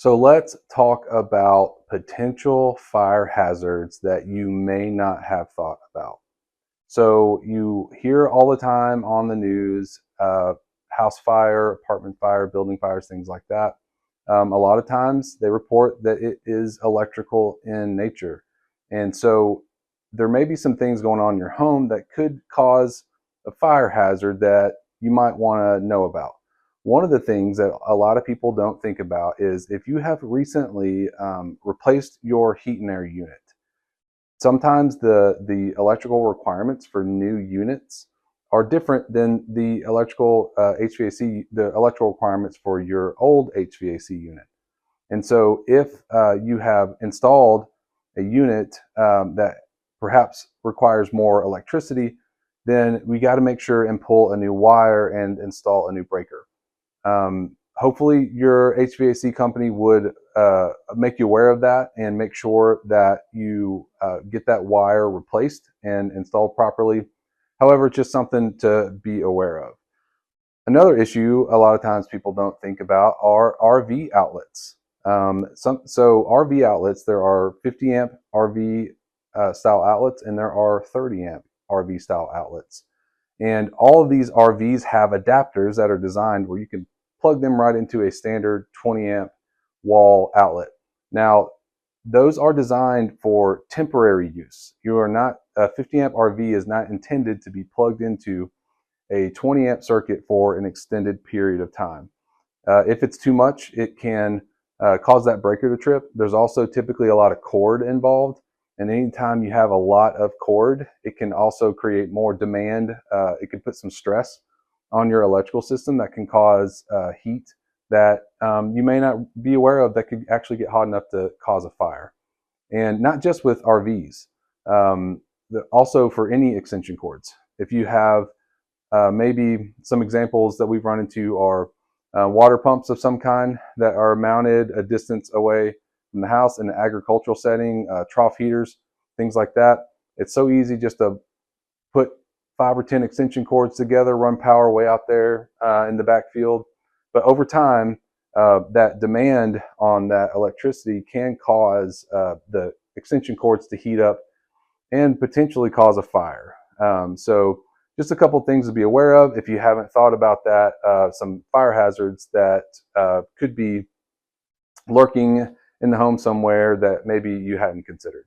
So let's talk about potential fire hazards that you may not have thought about. So you hear all the time on the news, house fire, apartment fire, building fires, things like that. A lot of times they report that it is electrical in nature. And so there may be some things going on in your home that could cause a fire hazard that you might want to know about. One of the things that a lot of people don't think about is if you have recently replaced your heat and air unit. Sometimes the electrical requirements for new units are different than the electrical HVAC, the electrical requirements for your old HVAC unit. And so if you have installed a unit that perhaps requires more electricity, then we got to make sure and pull a new wire and install a new breaker. Hopefully your HVAC company would make you aware of that and make sure that you get that wire replaced and installed properly. However, it's just something to be aware of. Another issue a lot of times people don't think about are RV outlets. So RV outlets, there are 50 amp RV style outlets and there are 30 amp RV style outlets. And all of these RVs have adapters that are designed where you can plug them right into a standard 20 amp wall outlet. Now, those are designed for temporary use. You are not, a 50 amp RV is not intended to be plugged into a 20 amp circuit for an extended period of time. If it's too much, it can cause that breaker to trip. There's also typically a lot of cord involved. And anytime you have a lot of cord, it can also create more demand. It can put some stress on your electrical system that can cause heat that you may not be aware of that could actually get hot enough to cause a fire. And not just with RVs, also for any extension cords. If you have maybe some examples that we've run into are water pumps of some kind that are mounted a distance away from the house in an agricultural setting, trough heaters, things like that. It's so easy just to put 5 or 10 extension cords together, run power way out there in the backfield. But over time, that demand on that electricity can cause the extension cords to heat up and potentially cause a fire. So just a couple things to be aware of if you haven't thought about that, some fire hazards that could be lurking in the home somewhere that maybe you hadn't considered.